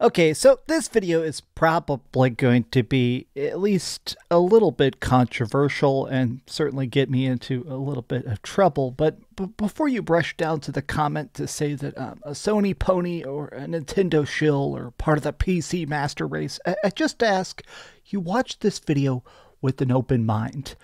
Okay, so this video is probably going to be at least a little bit controversial and certainly get me into a little bit of trouble. But before you brush down to the comment to say that a Sony pony or a Nintendo shill or part of the PC master race, I just ask you watch this video with an open mind.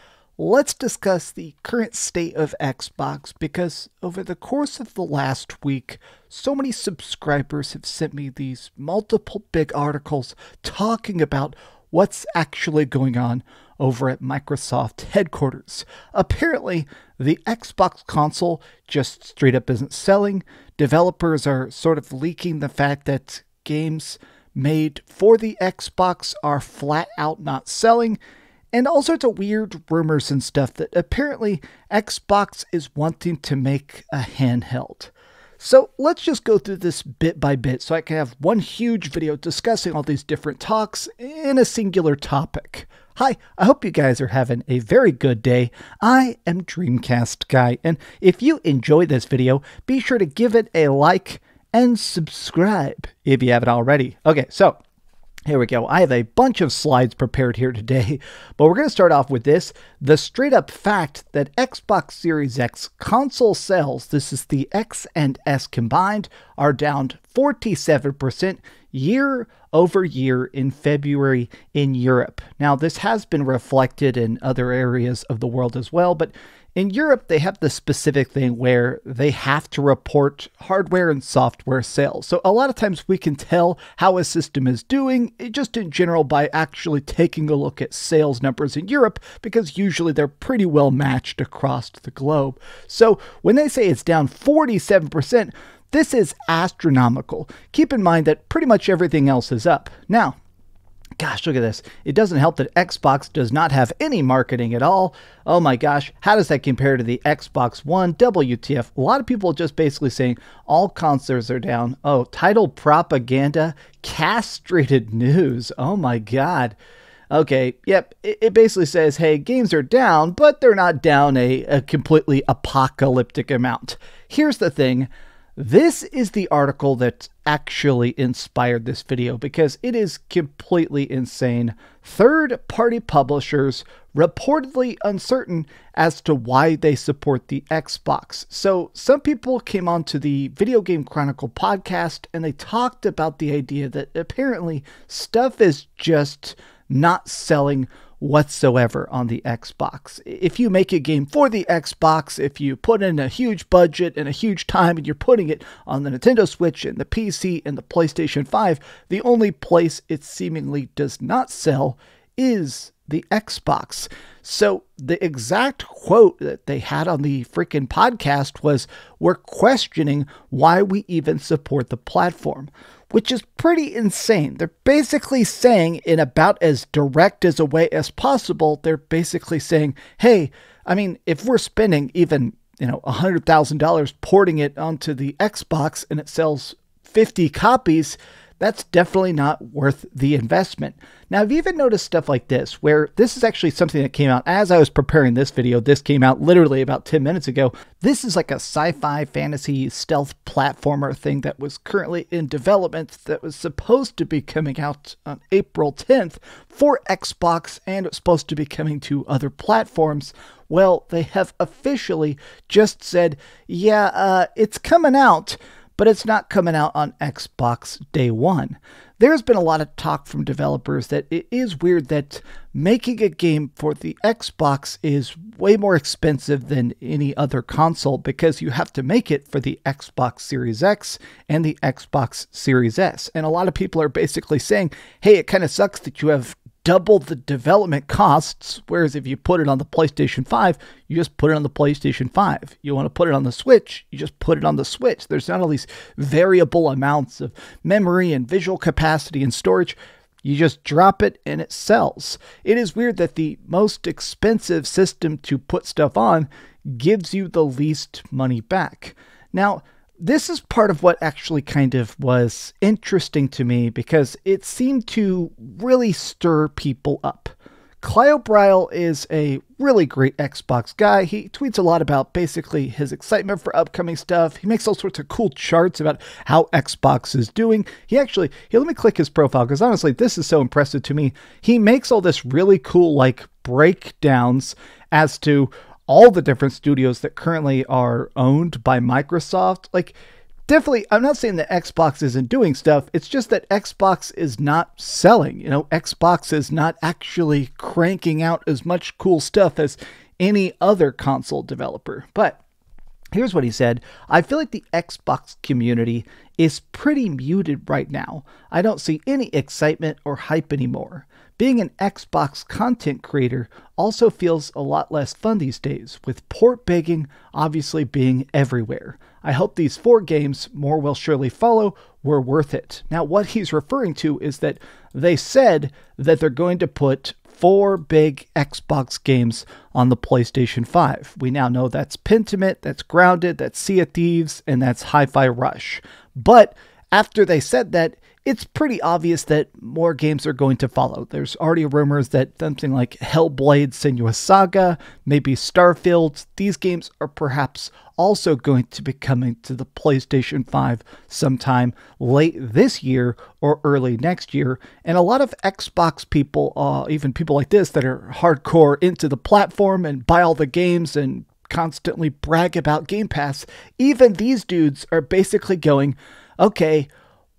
Let's discuss the current state of Xbox because over the course of the last week, so many subscribers have sent me these multiple big articles talking about what's actually going on over at Microsoft headquarters. Apparently, the Xbox console just straight up isn't selling. Developers are sort of leaking the fact that games made for the Xbox are flat out not selling. And all sorts of weird rumors and stuff that apparently Xbox is wanting to make a handheld. So let's just go through this bit by bit so I can have one huge video discussing all these different talks in a singular topic. Hi, I hope you guys are having a very good day. I am DreamcastGuy, and if you enjoy this video, be sure to give it a like and subscribe if you haven't already. Okay, so here we go. I have a bunch of slides prepared here today, but we're going to start off with this. The straight up fact that Xbox Series X console sales, this is the X and S combined, are down 47% year over year in February in Europe. Now, this has been reflected in other areas of the world as well, but in Europe, they have the specific thing where they have to report hardware and software sales. So a lot of times we can tell how a system is doing just in general by actually taking a look at sales numbers in Europe, because usually they're pretty well matched across the globe. So when they say it's down 47%, this is astronomical. Keep in mind that pretty much everything else is up. Now, gosh, look at this. It doesn't help that Xbox does not have any marketing at all. Oh my gosh, how does that compare to the Xbox One? WTF. A lot of people just basically saying all consoles are down. Oh, title propaganda, castrated news. Oh my God. Okay, yep, it basically says, hey, games are down, but they're not down a completely apocalyptic amount. Here's the thing. This is the article that actually inspired this video because it is completely insane. Third-party publishers reportedly uncertain as to why they support the Xbox. So some people came onto the Video Game Chronicle podcast and they talked about the idea that apparently stuff is just not selling whatsoever on the Xbox. If you make a game for the Xbox, if you put in a huge budget and a huge time and you're putting it on the Nintendo Switch and the PC and the PlayStation 5, the only place it seemingly does not sell is the Xbox. So the exact quote that they had on the freaking podcast was, "We're questioning why we even support the platform," which is pretty insane. They're basically saying, in about as direct as a way as possible, they're basically saying, hey, I mean, if we're spending even, $100,000 porting it onto the Xbox and it sells 50 copies, that's definitely not worth the investment. Now, I've even noticed stuff like this, where this is actually something that came out as I was preparing this video. This came out literally about 10 minutes ago. This is like a sci-fi fantasy stealth platformer thing that was currently in development that was supposed to be coming out on April 10th for Xbox, and it was supposed to be coming to other platforms. Well, they have officially just said, yeah, it's coming out, but it's not coming out on Xbox day one. There's been a lot of talk from developers that it is weird that making a game for the Xbox is way more expensive than any other console because you have to make it for the Xbox Series X and the Xbox Series S. And a lot of people are basically saying, hey, it kind of sucks that you have double the development costs, whereas if you put it on the PlayStation 5, you just put it on the PlayStation 5. You want to put it on the Switch, you just put it on the Switch. There's not all these variable amounts of memory and visual capacity and storage. You just drop it and it sells. It is weird that the most expensive system to put stuff on gives you the least money back. Now, this is part of what actually kind of was interesting to me because it seemed to really stir people up. Clyobrile is a really great Xbox guy. He tweets a lot about basically his excitement for upcoming stuff. He makes all sorts of cool charts about how Xbox is doing. Here, let me click his profile because honestly, this is so impressive to me. He makes all this really cool like breakdowns as to all the different studios that currently are owned by Microsoft. Like, definitely, I'm not saying that Xbox isn't doing stuff. It's just that Xbox is not selling. You know, Xbox is not actually cranking out as much cool stuff as any other console developer. But here's what he said. I feel like the Xbox community is pretty muted right now. I don't see any excitement or hype anymore. Being an Xbox content creator also feels a lot less fun these days, with port begging obviously being everywhere. I hope these 4 games, more will surely follow, were worth it. Now, what he's referring to is that they said that they're going to put 4 big Xbox games on the PlayStation 5. We now know that's Pentiment, that's Grounded, that's Sea of Thieves, and that's Hi-Fi Rush. But after they said that, it's pretty obvious that more games are going to follow. There's already rumors that something like Hellblade Senua's Saga, maybe Starfield, these games are perhaps also going to be coming to the PlayStation 5 sometime late this year or early next year. And a lot of Xbox people, even people like this that are hardcore into the platform and buy all the games and constantly brag about Game Pass, even these dudes are basically going, okay,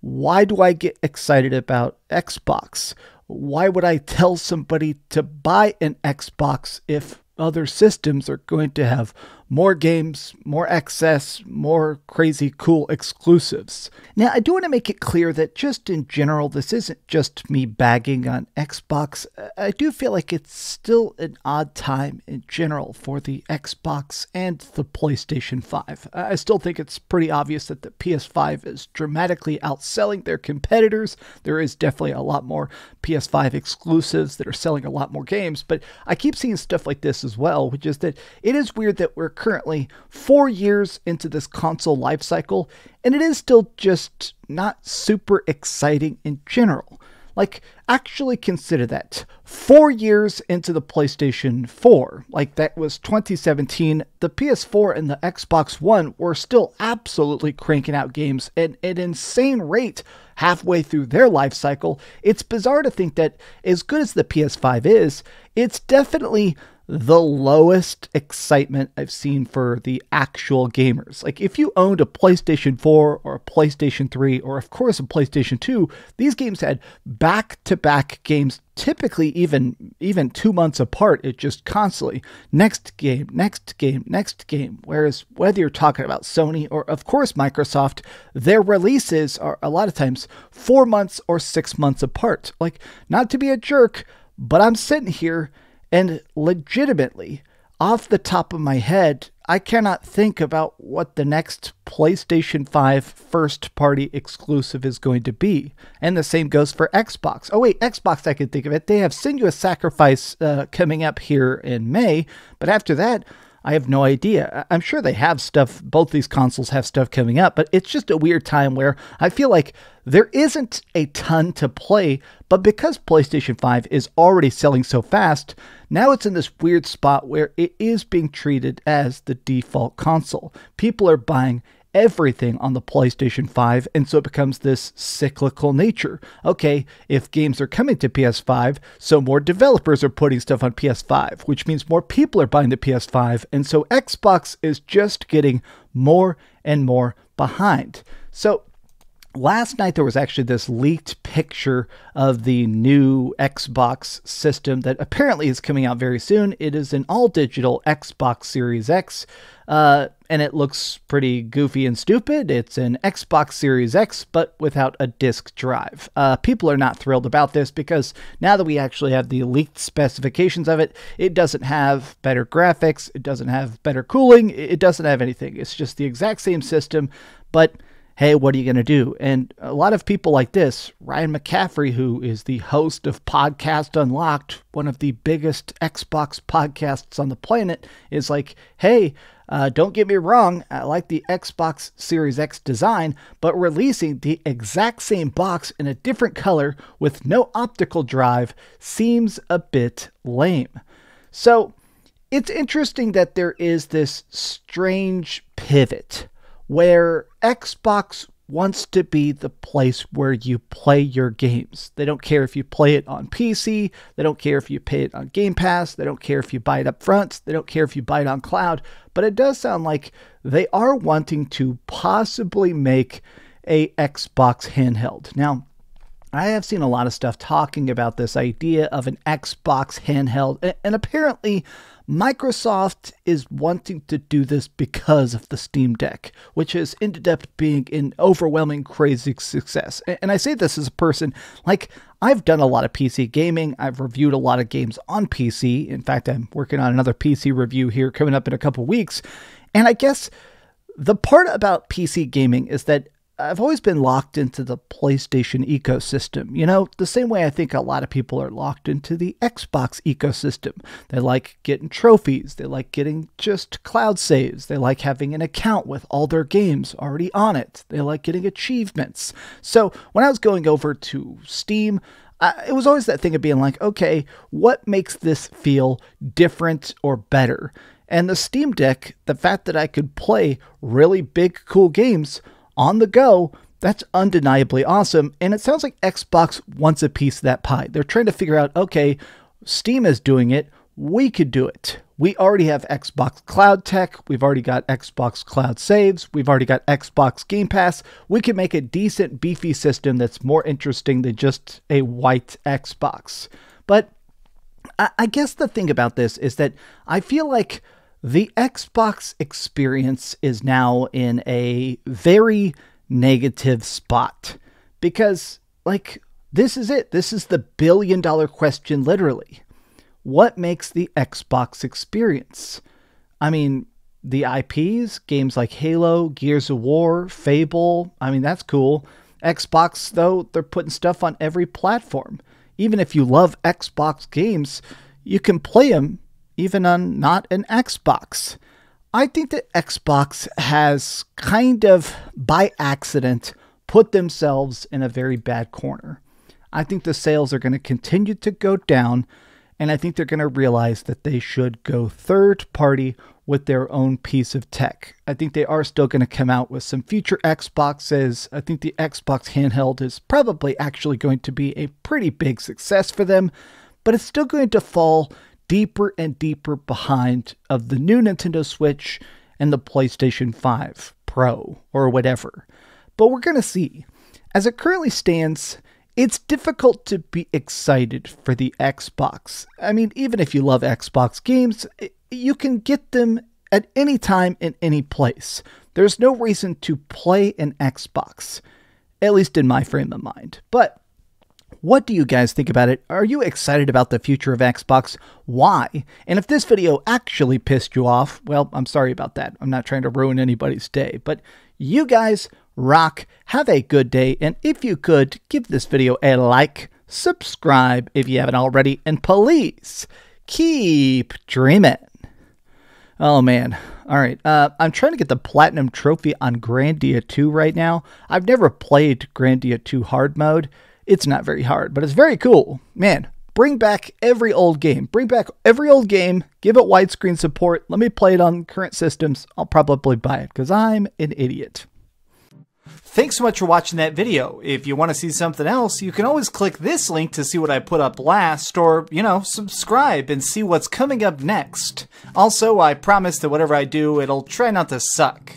why do I get excited about Xbox? Why would I tell somebody to buy an Xbox if other systems are going to have more games, more access, more crazy cool exclusives? Now, I do want to make it clear that just in general, this isn't just me bagging on Xbox. I do feel like it's still an odd time in general for the Xbox and the PlayStation 5. I still think it's pretty obvious that the PS5 is dramatically outselling their competitors. There is definitely a lot more PS5 exclusives that are selling a lot more games, but I keep seeing stuff like this as well, which is that it is weird that we're currently 4 years into this console life cycle, and it is still just not super exciting in general. Like, actually consider that. 4 years into the PlayStation 4, like that was 2017, the PS4 and the Xbox One were still absolutely cranking out games at an insane rate halfway through their life cycle. It's bizarre to think that as good as the PS5 is, it's definitely the lowest excitement I've seen for the actual gamers. Like, if you owned a PlayStation 4 or a PlayStation 3 or of course a PlayStation 2, these games had back-to-back games, typically even 2 months apart. It just constantly next game, next game, next game. Whereas whether you're talking about Sony or of course Microsoft, their releases are a lot of times 4 months or 6 months apart. Like, not to be a jerk, but I'm sitting here and legitimately, off the top of my head, I cannot think about what the next PlayStation 5 first-party exclusive is going to be. And the same goes for Xbox. Oh wait, Xbox, I can think of it. They have Senua's Sacrifice coming up here in May, but after that, I have no idea. I'm sure they have stuff, both these consoles have stuff coming up, but it's just a weird time where I feel like there isn't a ton to play, but because PlayStation 5 is already selling so fast, now it's in this weird spot where it is being treated as the default console. People are buying everything on the PlayStation 5, and so it becomes this cyclical nature. Okay, if games are coming to PS5, so more developers are putting stuff on PS5, which means more people are buying the PS5, and so Xbox is just getting more and more behind. So last night, there was actually this leaked picture of the new Xbox system that apparently is coming out very soon. It is an all-digital Xbox Series X, and it looks pretty goofy and stupid. It's an Xbox Series X, but without a disk drive. People are not thrilled about this because now that we actually have the leaked specifications of it, it doesn't have better graphics, it doesn't have better cooling, it doesn't have anything. It's just the exact same system, but hey, what are you going to do? And a lot of people like this, Ryan McCaffrey, who is the host of Podcast Unlocked, one of the biggest Xbox podcasts on the planet, is like, hey, Don't get me wrong, I like the Xbox Series X design, but releasing the exact same box in a different color with no optical drive seems a bit lame. So it's interesting that there is this strange pivot where Xbox wants to be the place where you play your games. They don't care if you play it on PC. They don't care if you pay it on Game Pass. They don't care if you buy it up front. They don't care if you buy it on cloud. But it does sound like they are wanting to possibly make a Xbox handheld. Now, I have seen a lot of stuff talking about this idea of an Xbox handheld, and apparently Microsoft is wanting to do this because of the Steam Deck, which has ended up being an overwhelming, crazy success. And I say this as a person, like, I've done a lot of PC gaming. I've reviewed a lot of games on PC. In fact, I'm working on another PC review here coming up in a couple weeks. And I guess the part about PC gaming is that I've always been locked into the PlayStation ecosystem. You know, the same way I think a lot of people are locked into the Xbox ecosystem. They like getting trophies. They like getting just cloud saves. They like having an account with all their games already on it. They like getting achievements. So when I was going over to Steam, it was always that thing of being like, okay, what makes this feel different or better? And the Steam Deck, the fact that I could play really big, cool games on the go, that's undeniably awesome. And it sounds like Xbox wants a piece of that pie. They're trying to figure out, okay, Steam is doing it, we could do it. We already have Xbox Cloud tech. We've already got Xbox Cloud saves. We've already got Xbox Game Pass. We can make a decent, beefy system that's more interesting than just a white Xbox. But I guess the thing about this is that I feel like the Xbox experience is now in a very negative spot because, like, this is it. This is the billion-dollar question, literally. What makes the Xbox experience? I mean, the IPs, games like Halo, Gears of War, Fable, I mean, that's cool. Xbox, though, they're putting stuff on every platform. Even if you love Xbox games, you can play them even on not an Xbox. I think that Xbox has kind of, by accident, put themselves in a very bad corner. I think the sales are going to continue to go down, and I think they're going to realize that they should go third party with their own piece of tech. I think they are still going to come out with some future Xboxes. I think the Xbox handheld is probably actually going to be a pretty big success for them, but it's still going to fall deeper and deeper behind of the new Nintendo Switch and the PlayStation 5 Pro or whatever. But we're going to see. As it currently stands, it's difficult to be excited for the Xbox. I mean, even if you love Xbox games, you can get them at any time in any place. There's no reason to play an Xbox, at least in my frame of mind. But what do you guys think about it? Are you excited about the future of Xbox? Why? And if this video actually pissed you off, well, I'm sorry about that. I'm not trying to ruin anybody's day, but you guys rock. Have a good day. And if you could, give this video a like, subscribe if you haven't already, and please keep dreaming. Oh man. All right. I'm trying to get the platinum trophy on Grandia 2 right now. I've never played Grandia 2 hard mode. It's not very hard, but it's very cool. Man, bring back every old game. Bring back every old game. Give it widescreen support. Let me play it on current systems. I'll probably buy it because I'm an idiot. Thanks so much for watching that video. If you want to see something else, you can always click this link to see what I put up last, or, you know, subscribe and see what's coming up next. Also, I promise that whatever I do, it'll try not to suck.